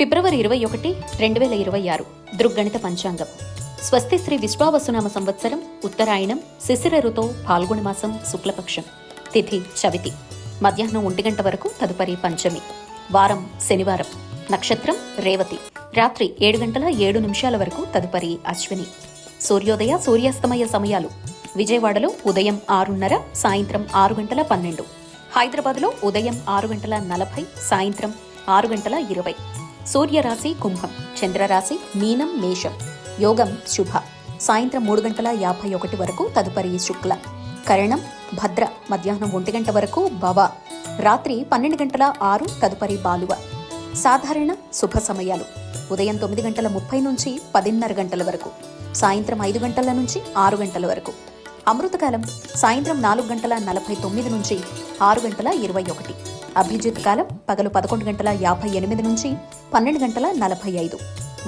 ఫిబ్రవరి 21, 2026 దృగ్గణిత పంచాంగం. స్వస్తి శ్రీ విశ్వావసునామ సంవత్సరం ఉత్తరాయణం శిశిర ఋతో పాల్గొన మాసం శుక్లపక్షం. తిథి చవితి. మధ్యాహ్నం 1 గంట వరకు తదుపరి పంచమి. వారం శనివారం. నక్షత్రం రేవతి. రాత్రి 7 గంటల 7 నిమిషాల వరకు తదుపరి అశ్విని. సూర్యోదయ సూర్యాస్తమయ సమయాలు: విజయవాడలో ఉదయం 6:30, సాయంత్రం 6 గంటల 12. హైదరాబాద్లో ఉదయం 6 గంటల 40, సాయంత్రం 6 గంటల 20. సూర్యరాశి కుంభం, చంద్రరాశి మీనం మేషం. యోగం శుభ. సాయంత్రం 3 గంటల 51 వరకు తదుపరి శుక్ల. కరణం భద్ర. మధ్యాహ్నం 1 గంట వరకు భవ. రాత్రి 12 గంటల 6 తదుపరి బాలువ. సాధారణ శుభ సమయాలు: ఉదయం 9 గంటల 30 నుంచి 10:30 గంటల వరకు, సాయంత్రం 5 గంటల నుంచి 6 గంటల వరకు. అమృతకాలం సాయంత్రం 4 గంటల 49 నుంచి 6 గంటల 21. అభిజిత్ కాలం పగలు 11 గంటల 58 నుంచి 12 గంటల 45.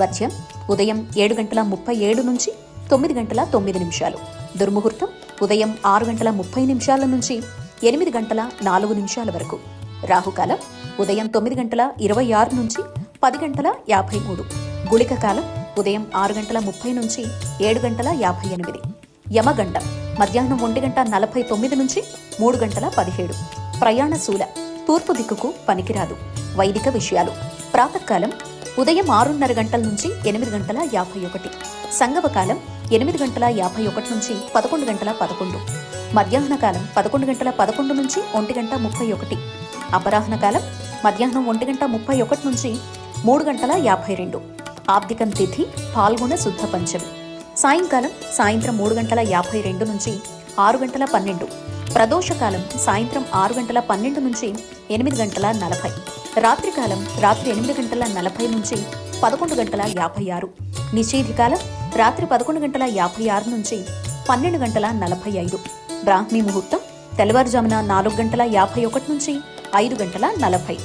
వర్జ్యం ఉదయం 7 గంటల 37 నుంచి 9 గంటల 9 నిమిషాలు. దుర్ముహూర్తం ఉదయం 6 గంటల 30 నిమిషాల నుంచి 8 గంటల 4 నిమిషాల వరకు. రాహుకాలం ఉదయం 9 గంటల 26 నుంచి 10 గంటల 53. గుళిక కాలం ఉదయం 6 గంటల 30 నుంచి 7 గంటల 58. యమగండం మధ్యాహ్నం 1 గంట 49 నుంచి 3 గంటల 17. ప్రయాణశూల తూర్పు దిక్కుకు పనికిరాదు. వైదిక విషయాలు: ప్రాతకాలం ఉదయం 6:30 గంటల నుంచి 8 గంటల 51. సంగమకాలం 8 గంటల 51 నుంచి 11 గంటల 11. మధ్యాహ్న కాలం 11 గంటల 11 నుంచి 1 గంట 31. అపరాహ్న కాలం మధ్యాహ్నం 1 గంట 31 నుంచి 3 గంటల 52. ఆబ్దికం తిథి పాల్గొన శుద్ధ పంచమి. సాయంకాలం సాయంత్రం 3 గంటల 52 నుంచి 6 గంటల 12. ప్రదోషకాలం సాయంత్రం 6 గంటల 12 నుంచి 8 గంటల 40. రాత్రికాలం రాత్రి 8 గంటల 40 నుంచి 11 గంటల 56. నిషేధికాలం రాత్రి 11 గంటల 56 నుంచి 12 గంటల 45. బ్రాహ్మీ ముహూర్తం తెల్లవారుజామున 4 గంటల 51 నుంచి 5 గంటల 40.